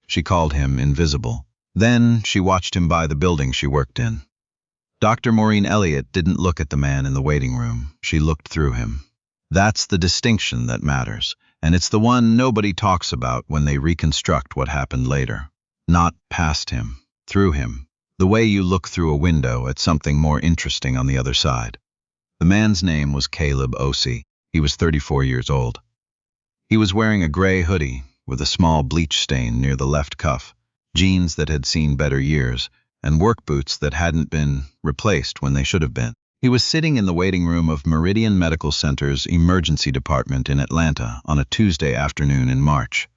She called him invisible. Then she watched him by the building she worked in. Dr. Maureen Elliot didn't look at the man in the waiting room. She looked through him. That's the distinction that matters, and it's the one nobody talks about when they reconstruct what happened later. Not past him, through him. The way you look through a window at something more interesting on the other side. The man's name was Caleb Osei. He was 34 years old. He was wearing a gray hoodie with a small bleach stain near the left cuff, jeans that had seen better years, and work boots that hadn't been replaced when they should have been. He was sitting in the waiting room of Meridian Medical Center's emergency department in Atlanta on a Tuesday afternoon in March,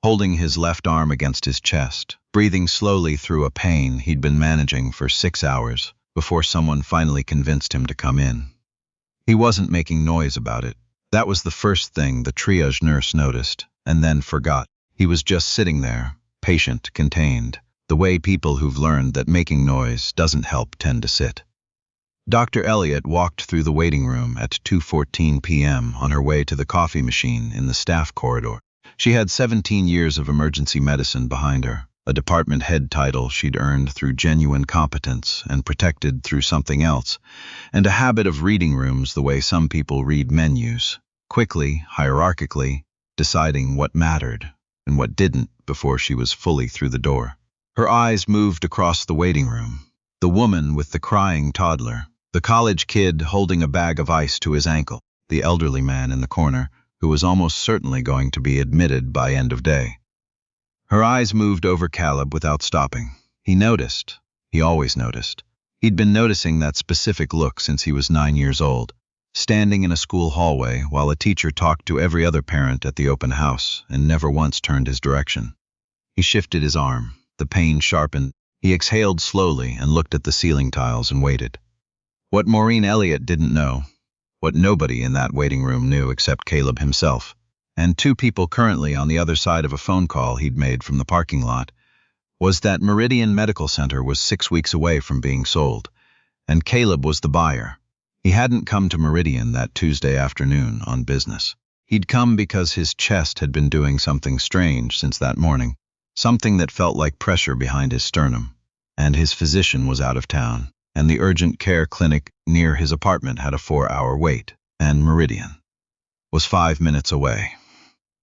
holding his left arm against his chest, breathing slowly through a pain he'd been managing for 6 hours before someone finally convinced him to come in. He wasn't making noise about it. That was the first thing the triage nurse noticed, and then forgot. He was just sitting there, patient, contained, the way people who've learned that making noise doesn't help tend to sit. Dr. Elliot walked through the waiting room at 2:14 p.m. on her way to the coffee machine in the staff corridor. She had 17 years of emergency medicine behind her, a department head title she'd earned through genuine competence and protected through something else, and a habit of reading rooms the way some people read menus, quickly, hierarchically, deciding what mattered and what didn't before she was fully through the door. Her eyes moved across the waiting room. The woman with the crying toddler, the college kid holding a bag of ice to his ankle, the elderly man in the corner who was almost certainly going to be admitted by end of day. Her eyes moved over Caleb without stopping. He noticed. He always noticed. He'd been noticing that specific look since he was 9 years old, standing in a school hallway while a teacher talked to every other parent at the open house and never once turned his direction. He shifted his arm. The pain sharpened. He exhaled slowly and looked at the ceiling tiles and waited. What Maureen Elliot didn't know, what nobody in that waiting room knew except Caleb himself, and 2 people currently on the other side of a phone call he'd made from the parking lot, was that Meridian Medical Center was 6 weeks away from being sold, and Caleb was the buyer. He hadn't come to Meridian that Tuesday afternoon on business. He'd come because his chest had been doing something strange since that morning, something that felt like pressure behind his sternum, and his physician was out of town, and the urgent care clinic near his apartment had a 4-hour wait, and Meridian was 5 minutes away.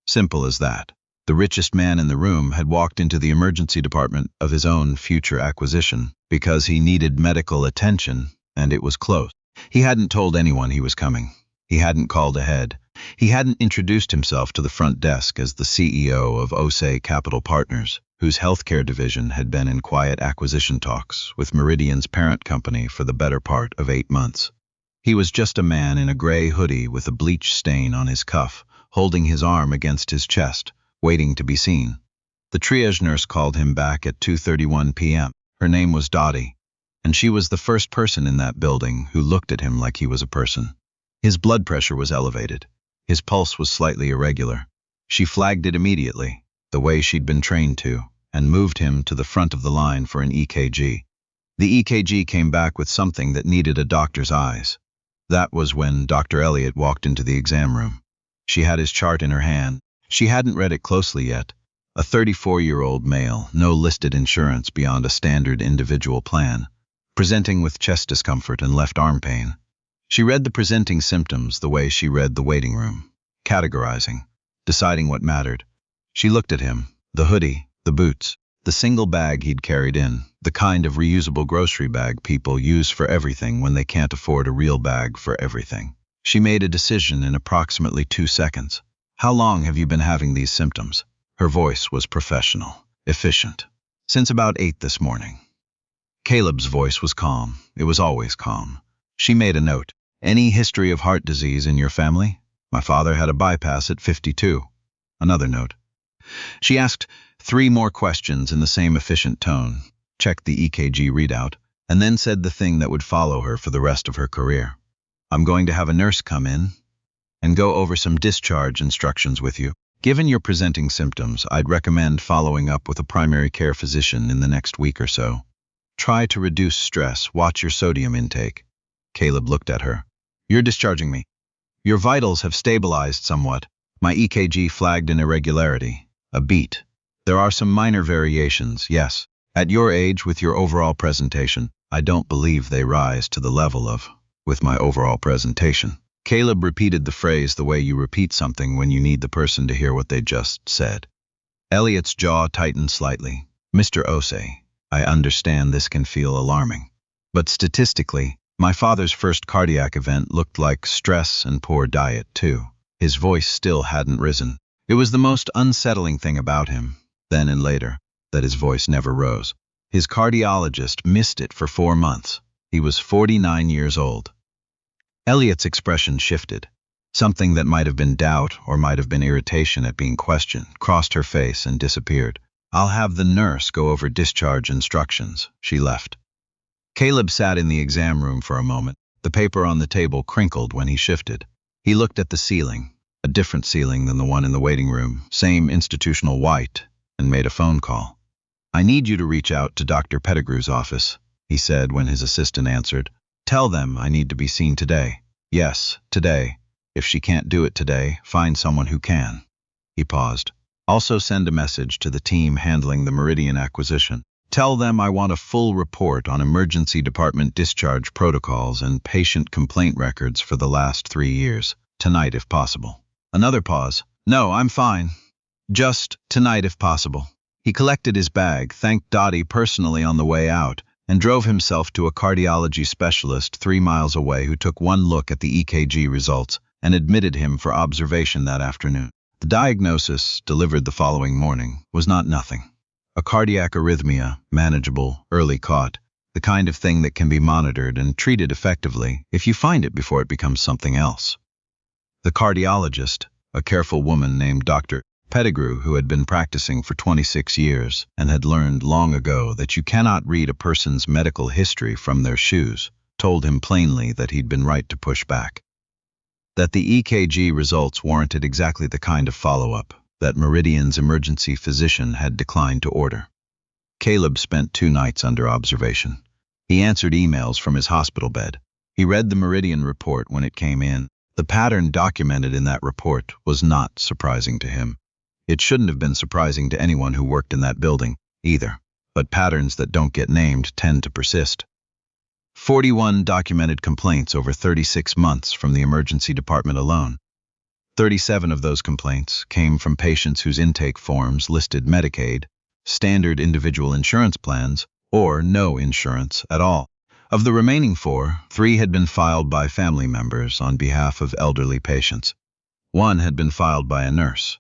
Simple as that. The richest man in the room had walked into the emergency department of his own future acquisition because he needed medical attention, and it was close. He hadn't told anyone he was coming. He hadn't called ahead. He hadn't introduced himself to the front desk as the CEO of Osei Capital Partners, whose healthcare division had been in quiet acquisition talks with Meridian's parent company for the better part of 8 months. He was just a man in a gray hoodie with a bleach stain on his cuff, holding his arm against his chest, waiting to be seen. The triage nurse called him back at 2:31 p.m. Her name was Dottie, and she was the first person in that building who looked at him like he was a person. His blood pressure was elevated. His pulse was slightly irregular. She flagged it immediately, the way she'd been trained to, and moved him to the front of the line for an EKG. The EKG came back with something that needed a doctor's eyes. That was when Dr. Elliot walked into the exam room. She had his chart in her hand. She hadn't read it closely yet. A 34-year-old male, no listed insurance beyond a standard individual plan, presenting with chest discomfort and left arm pain. She read the presenting symptoms the way she read the waiting room, categorizing, deciding what mattered. She looked at him, the hoodie, the boots, the single bag he'd carried in, the kind of reusable grocery bag people use for everything when they can't afford a real bag for everything. She made a decision in approximately 2 seconds. How long have you been having these symptoms? Her voice was professional, efficient. Since about 8 this morning. Caleb's voice was calm. It was always calm. She made a note. Any history of heart disease in your family? My father had a bypass at 52. Another note. She asked 3 more questions in the same efficient tone, checked the EKG readout, and then said the thing that would follow her for the rest of her career. I'm going to have a nurse come in and go over some discharge instructions with you. Given your presenting symptoms, I'd recommend following up with a primary care physician in the next week or so. Try to reduce stress. Watch your sodium intake. Caleb looked at her. You're discharging me. Your vitals have stabilized somewhat. My EKG flagged an irregularity, a beat. There are some minor variations, yes. At your age, with your overall presentation, I don't believe they rise to the level of, with my overall presentation. Caleb repeated the phrase the way you repeat something when you need the person to hear what they just said. Elliot's jaw tightened slightly. Mr. Osei, I understand this can feel alarming. But statistically, my father's first cardiac event looked like stress and poor diet, too. His voice still hadn't risen. It was the most unsettling thing about him, then and later, that his voice never rose. His cardiologist missed it for 4 months. He was 49 years old. Elliot's expression shifted. Something that might have been doubt or might have been irritation at being questioned crossed her face and disappeared. I'll have the nurse go over discharge instructions. She left. Caleb sat in the exam room for a moment. The paper on the table crinkled when he shifted. He looked at the ceiling, a different ceiling than the one in the waiting room, same institutional white, and made a phone call. I need you to reach out to Dr. Pettigrew's office, he said when his assistant answered. Tell them I need to be seen today. Yes, today. If she can't do it today, find someone who can. He paused. Also send a message to the team handling the Meridian acquisition. Tell them I want a full report on emergency department discharge protocols and patient complaint records for the last 3 years. Tonight if possible. Another pause. No, I'm fine. Just tonight if possible. He collected his bag, thanked Dottie personally on the way out, and drove himself to a cardiology specialist 3 miles away who took one look at the EKG results and admitted him for observation that afternoon. The diagnosis, delivered the following morning, was not nothing. A cardiac arrhythmia, manageable, early caught, the kind of thing that can be monitored and treated effectively if you find it before it becomes something else. The cardiologist, a careful woman named Dr. Pettigrew, who had been practicing for 26 years and had learned long ago that you cannot read a person's medical history from their shoes, told him plainly that he'd been right to push back. That the EKG results warranted exactly the kind of follow-up that Meridian's emergency physician had declined to order. Caleb spent 2 nights under observation. He answered emails from his hospital bed. He read the Meridian report when it came in. The pattern documented in that report was not surprising to him. It shouldn't have been surprising to anyone who worked in that building, either, but patterns that don't get named tend to persist. 41 documented complaints over 36 months from the emergency department alone. 37 of those complaints came from patients whose intake forms listed Medicaid, standard individual insurance plans, or no insurance at all. Of the remaining 4, 3 had been filed by family members on behalf of elderly patients. 1 had been filed by a nurse.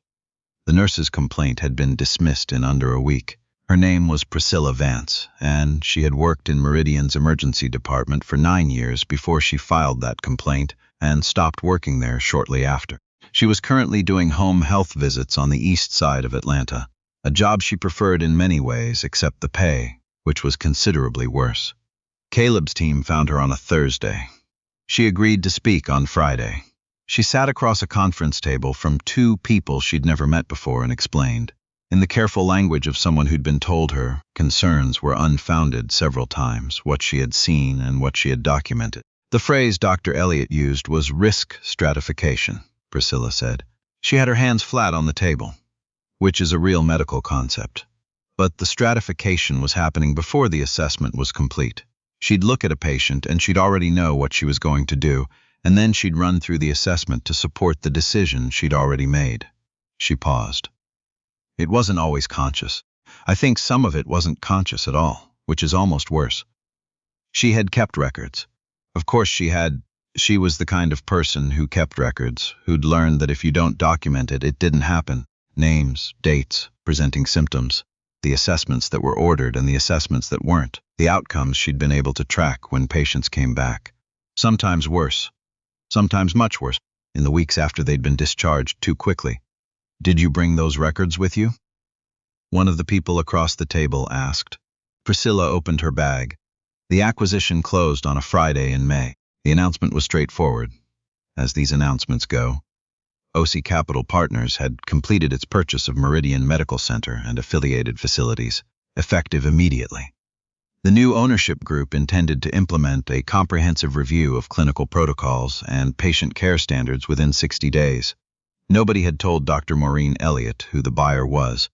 The nurse's complaint had been dismissed in under a week. Her name was Priscilla Vance, and she had worked in Meridian's emergency department for 9 years before she filed that complaint and stopped working there shortly after. She was currently doing home health visits on the east side of Atlanta, a job she preferred in many ways except the pay, which was considerably worse. Caleb's team found her on a Thursday. She agreed to speak on Friday. She sat across a conference table from 2 people she'd never met before and explained, in the careful language of someone who'd been told her concerns were unfounded several times, what she had seen and what she had documented. The phrase Dr. Elliot used was risk stratification, Priscilla said. She had her hands flat on the table, which is a real medical concept. But the stratification was happening before the assessment was complete. She'd look at a patient and she'd already know what she was going to do, and then she'd run through the assessment to support the decision she'd already made. She paused. It wasn't always conscious. I think some of it wasn't conscious at all, which is almost worse. She had kept records. Of course she was the kind of person who kept records, who'd learned that if you don't document it, it didn't happen. Names, dates, presenting symptoms, the assessments that were ordered and the assessments that weren't, the outcomes she'd been able to track when patients came back. Sometimes worse, sometimes much worse, in the weeks after they'd been discharged too quickly. Did you bring those records with you? One of the people across the table asked. Priscilla opened her bag. The acquisition closed on a Friday in May. The announcement was straightforward, as these announcements go. Osei Capital Partners had completed its purchase of Meridian Medical Center and affiliated facilities, effective immediately. The new ownership group intended to implement a comprehensive review of clinical protocols and patient care standards within 60 days. Nobody had told Dr. Maureen Elliot who the buyer was.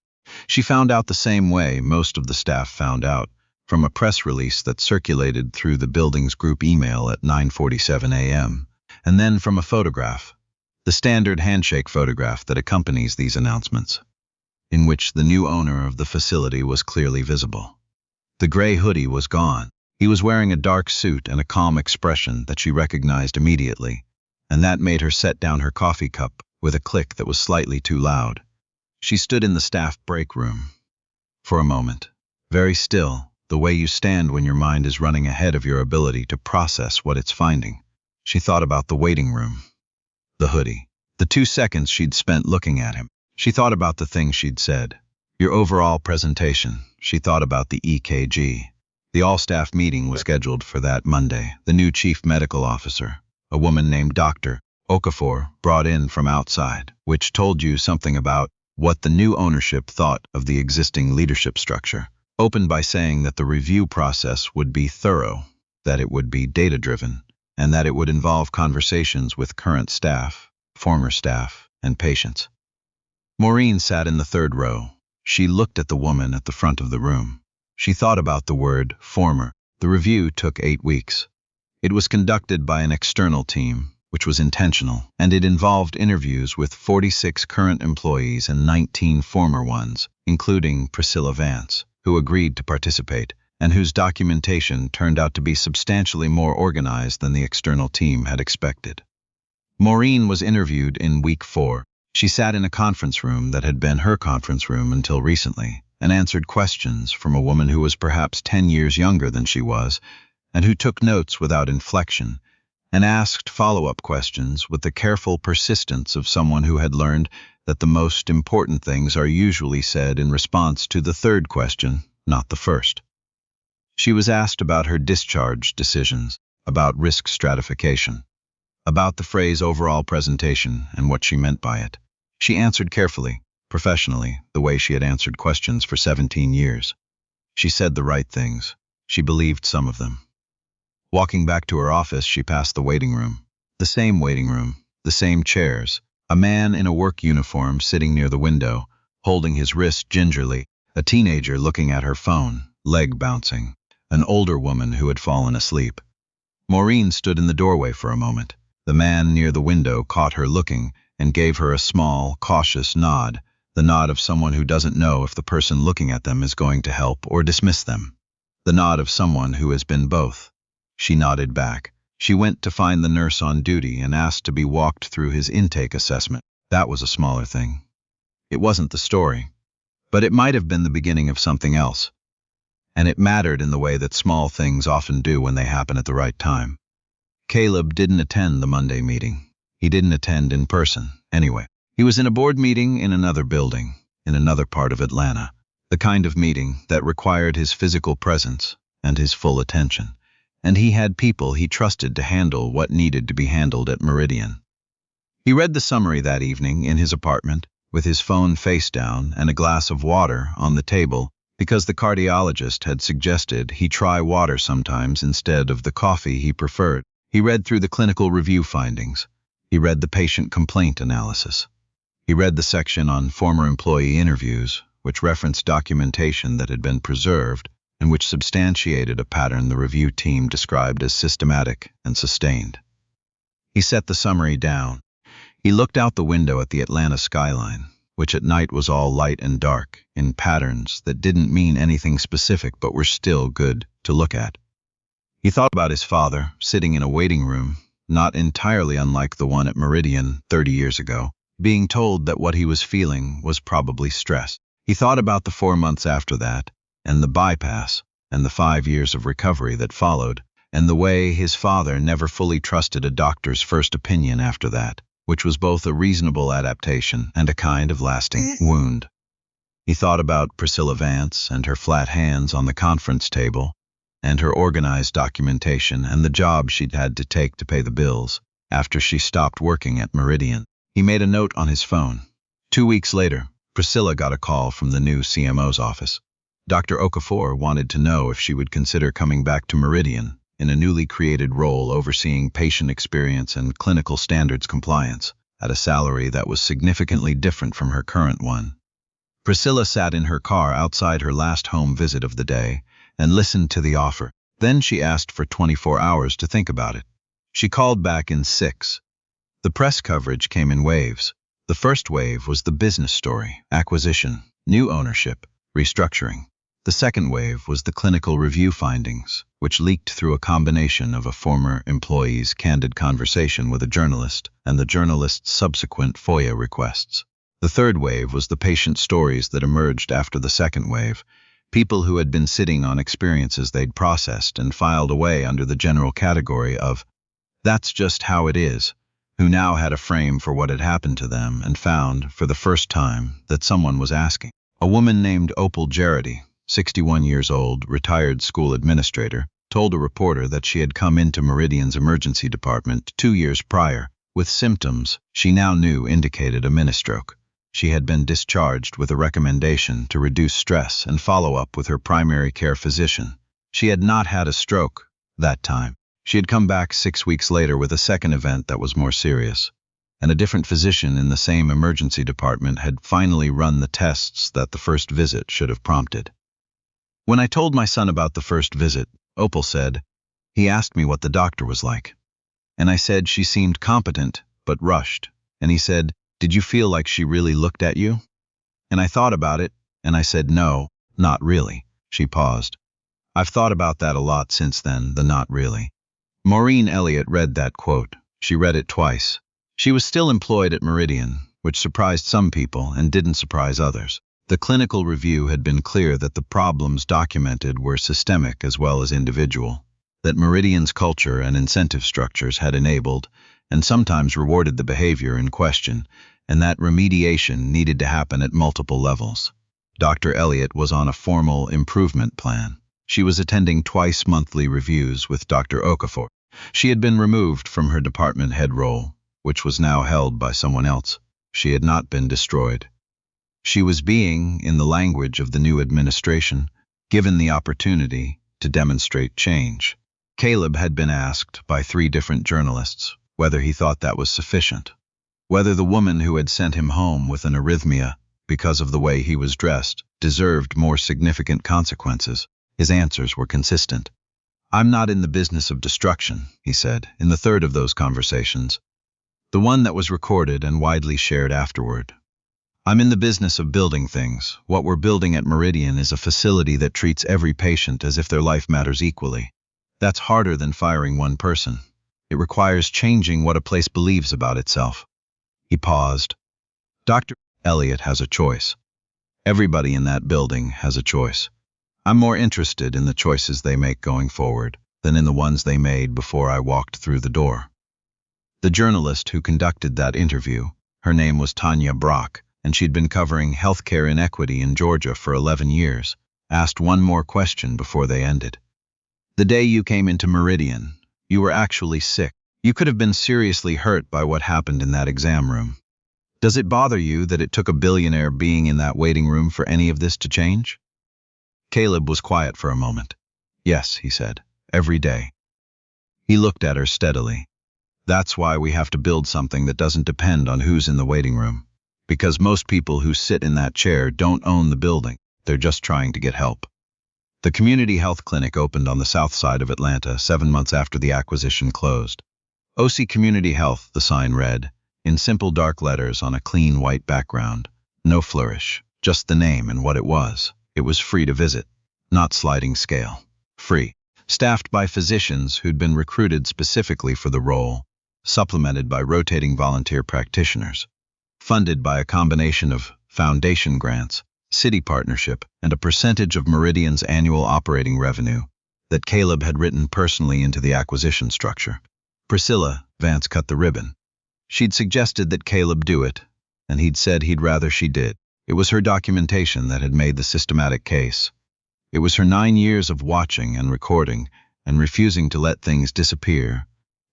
She found out the same way most of the staff found out, from a press release that circulated through the building's group email at 9:47 a.m., and then from a photograph, the standard handshake photograph that accompanies these announcements, in which the new owner of the facility was clearly visible. The gray hoodie was gone. He was wearing a dark suit and a calm expression that she recognized immediately, and that made her set down her coffee cup with a click that was slightly too loud. She stood in the staff break room for a moment, very still, the way you stand when your mind is running ahead of your ability to process what it's finding. She thought about the waiting room, the hoodie, the 2 seconds she'd spent looking at him. She thought about the things she'd said, your overall presentation. She thought about the EKG. The all-staff meeting was scheduled for that Monday. The new chief medical officer, a woman named Dr. Okafor, brought in from outside, which told you something about what the new ownership thought of the existing leadership structure, opened by saying that the review process would be thorough, that it would be data-driven, and that it would involve conversations with current staff, former staff, and patients. Maureen sat in the third row. She looked at the woman at the front of the room. She thought about the word former. The review took 8 weeks. It was conducted by an external team, which was intentional, and it involved interviews with 46 current employees and 19 former ones, including Priscilla Vance, who agreed to participate, and whose documentation turned out to be substantially more organized than the external team had expected. Maureen was interviewed in week 4. She sat in a conference room that had been her conference room until recently, and answered questions from a woman who was perhaps 10 years younger than she was, and who took notes without inflection, and asked follow-up questions with the careful persistence of someone who had learned that the most important things are usually said in response to the third question, not the first. She was asked about her discharge decisions, about risk stratification, about the phrase overall presentation and what she meant by it. She answered carefully, professionally, the way she had answered questions for 17 years. She said the right things. She believed some of them. Walking back to her office, she passed the waiting room. The same waiting room, the same chairs, a man in a work uniform sitting near the window, holding his wrist gingerly, a teenager looking at her phone, leg bouncing, an older woman who had fallen asleep. Maureen stood in the doorway for a moment. The man near the window caught her looking and gave her a small, cautious nod, the nod of someone who doesn't know if the person looking at them is going to help or dismiss them. The nod of someone who has been both. She nodded back. She went to find the nurse on duty and asked to be walked through his intake assessment. That was a smaller thing. It wasn't the story, but it might have been the beginning of something else. And it mattered in the way that small things often do when they happen at the right time. Caleb didn't attend the Monday meeting. He didn't attend in person, anyway. He was in a board meeting in another building, in another part of Atlanta, the kind of meeting that required his physical presence and his full attention. And he had people he trusted to handle what needed to be handled at Meridian. He read the summary that evening in his apartment, with his phone face down and a glass of water on the table, because the cardiologist had suggested he try water sometimes instead of the coffee he preferred. He read through the clinical review findings. He read the patient complaint analysis. He read the section on former employee interviews, which referenced documentation that had been preserved and which substantiated a pattern the review team described as systematic and sustained. He set the summary down. He looked out the window at the Atlanta skyline, which at night was all light and dark, in patterns that didn't mean anything specific but were still good to look at. He thought about his father, sitting in a waiting room, not entirely unlike the one at Meridian 30 years ago, being told that what he was feeling was probably stress. He thought about the 4 months after that, and the bypass, and the 5 years of recovery that followed, and the way his father never fully trusted a doctor's first opinion after that, which was both a reasonable adaptation and a kind of lasting wound. He thought about Priscilla Vance and her flat hands on the conference table, and her organized documentation and the job she'd had to take to pay the bills after she stopped working at Meridian. He made a note on his phone. 2 weeks later, Priscilla got a call from the new CMO's office. Dr. Okafor wanted to know if she would consider coming back to Meridian in a newly created role overseeing patient experience and clinical standards compliance at a salary that was significantly different from her current one. Priscilla sat in her car outside her last home visit of the day and listened to the offer. Then she asked for 24 hours to think about it. She called back in 6. The press coverage came in waves. The first wave was the business story: acquisition, new ownership, restructuring. The second wave was the clinical review findings, which leaked through a combination of a former employee's candid conversation with a journalist and the journalist's subsequent FOIA requests. The third wave was the patient stories that emerged after the second wave, people who had been sitting on experiences they'd processed and filed away under the general category of "that's just how it is," who now had a frame for what had happened to them and found, for the first time, that someone was asking. A woman named Opal Jarity, 61 years old, retired school administrator, told a reporter that she had come into Meridian's emergency department 2 years prior with symptoms she now knew indicated a mini-stroke. She had been discharged with a recommendation to reduce stress and follow up with her primary care physician. She had not had a stroke that time. She had come back 6 weeks later with a second event that was more serious, and a different physician in the same emergency department had finally run the tests that the first visit should have prompted. When I told my son about the first visit, Opal said, he asked me what the doctor was like. And I said she seemed competent, but rushed. And he said, "Did you feel like she really looked at you?" And I thought about it, and I said, "No, not really." She paused. I've thought about that a lot since then, the not really. Maureen Elliot read that quote. She read it twice. She was still employed at Meridian, which surprised some people and didn't surprise others. The clinical review had been clear that the problems documented were systemic as well as individual, that Meridian's culture and incentive structures had enabled and sometimes rewarded the behavior in question, and that remediation needed to happen at multiple levels. Dr. Elliot was on a formal improvement plan. She was attending twice-monthly reviews with Dr. Okafor. She had been removed from her department head role, which was now held by someone else. She had not been destroyed. She was being, in the language of the new administration, given the opportunity to demonstrate change. Caleb had been asked by 3 different journalists whether he thought that was sufficient, whether the woman who had sent him home with an arrhythmia because of the way he was dressed deserved more significant consequences. His answers were consistent. "I'm not in the business of destruction," he said, in the third of those conversations, the one that was recorded and widely shared afterward. "I'm in the business of building things. What we're building at Meridian is a facility that treats every patient as if their life matters equally. That's harder than firing one person. It requires changing what a place believes about itself." He paused. Dr. Elliot has a choice. Everybody in that building has a choice. I'm more interested in the choices they make going forward than in the ones they made before I walked through the door. The journalist who conducted that interview, her name was Tanya Brock, and she'd been covering healthcare inequity in Georgia for 11 years, asked one more question before they ended. "The day you came into Meridian, you were actually sick. You could have been seriously hurt by what happened in that exam room. Does it bother you that it took a billionaire being in that waiting room for any of this to change?" Caleb was quiet for a moment. "Yes," he said, "every day." He looked at her steadily. "That's why we have to build something that doesn't depend on who's in the waiting room. Because most people who sit in that chair don't own the building. They're just trying to get help." The community health clinic opened on the south side of Atlanta 7 months after the acquisition closed. Osei Community Health, the sign read, in simple dark letters on a clean white background. No flourish, just the name and what it was. It was free to visit, not sliding scale. Free. Staffed by physicians who'd been recruited specifically for the role, supplemented by rotating volunteer practitioners. Funded by a combination of foundation grants, city partnership, and a percentage of Meridian's annual operating revenue that Caleb had written personally into the acquisition structure. Priscilla, Vance cut the ribbon. She'd suggested that Caleb do it, and he'd said he'd rather she did. It was her documentation that had made the systematic case. It was her 9 years of watching and recording and refusing to let things disappear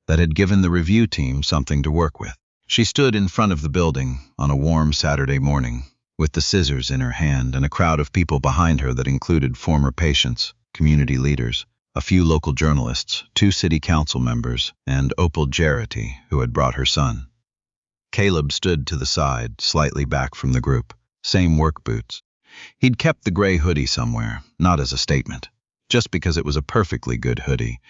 that had given the review team something to work with. She stood in front of the building on a warm Saturday morning, with the scissors in her hand and a crowd of people behind her that included former patients, community leaders, a few local journalists, 2 city council members, and Opal Jarity, who had brought her son. Caleb stood to the side, slightly back from the group, same work boots. He'd kept the gray hoodie somewhere, not as a statement, just because it was a perfectly good hoodie,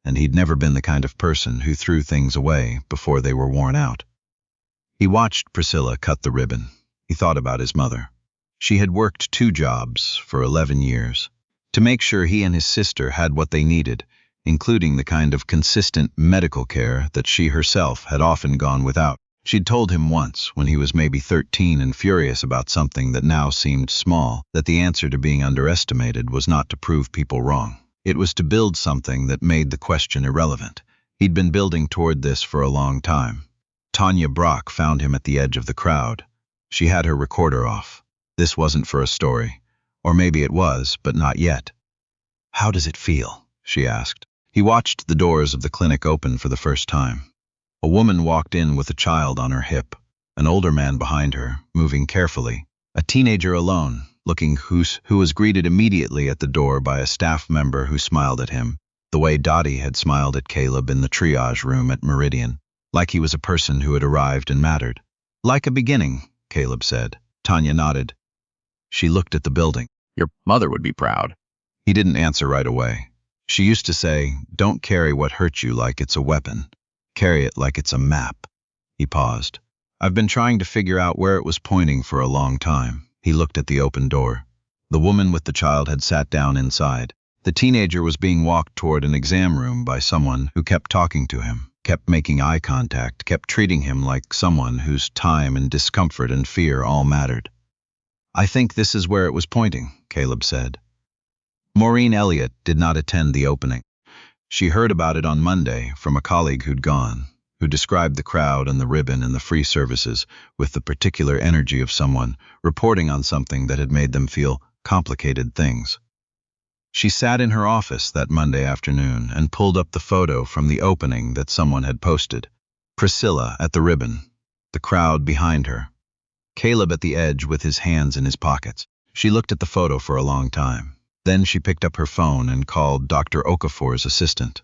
and he'd never been the kind of person who threw things away before they were worn out. He watched Priscilla cut the ribbon. He thought about his mother. She had worked 2 jobs for 11 years to make sure he and his sister had what they needed, including the kind of consistent medical care that she herself had often gone without. She'd told him once, when he was maybe 13 and furious about something that now seemed small, that the answer to being underestimated was not to prove people wrong. It was to build something that made the question irrelevant. He'd been building toward this for a long time. Tanya Brock found him at the edge of the crowd. She had her recorder off. This wasn't for a story. Or maybe it was, but not yet. "How does it feel?" she asked. He watched the doors of the clinic open for the first time. A woman walked in with a child on her hip, an older man behind her, moving carefully, a teenager alone, looking who was greeted immediately at the door by a staff member who smiled at him, the way Dottie had smiled at Caleb in the triage room at Meridian, like he was a person who had arrived and mattered. "Like a beginning," Caleb said. Tanya nodded. She looked at the building. Your mother would be proud. He didn't answer right away. She used to say, "Don't carry what hurts you like it's a weapon. Carry it like it's a map." He paused. "I've been trying to figure out where it was pointing for a long time." He looked at the open door. The woman with the child had sat down inside. The teenager was being walked toward an exam room by someone who kept talking to him, kept making eye contact, kept treating him like someone whose time and discomfort and fear all mattered. "I think this is where it was pointing," Caleb said. Maureen Elliot did not attend the opening. She heard about it on Monday from a colleague who'd gone, who described the crowd and the ribbon and the free services with the particular energy of someone reporting on something that had made them feel complicated things. She sat in her office that Monday afternoon and pulled up the photo from the opening that someone had posted. Priscilla at the ribbon, the crowd behind her, Caleb at the edge with his hands in his pockets. She looked at the photo for a long time. Then she picked up her phone and called Dr. Okafor's assistant.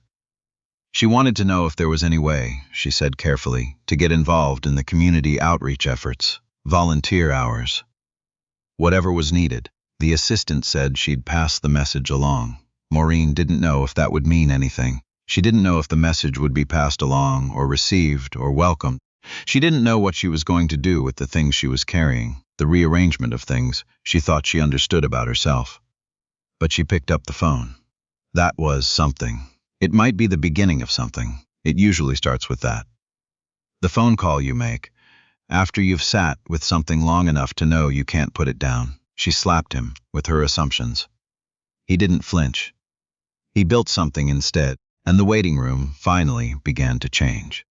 She wanted to know if there was any way, she said carefully, to get involved in the community outreach efforts, volunteer hours. Whatever was needed. The assistant said she'd pass the message along. Maureen didn't know if that would mean anything. She didn't know if the message would be passed along or received or welcomed. She didn't know what she was going to do with the things she was carrying, the rearrangement of things she thought she understood about herself. But she picked up the phone. That was something. It might be the beginning of something. It usually starts with that. The phone call you make, after you've sat with something long enough to know you can't put it down. She slapped him with her assumptions. He didn't flinch. He built something instead, and the waiting room finally began to change.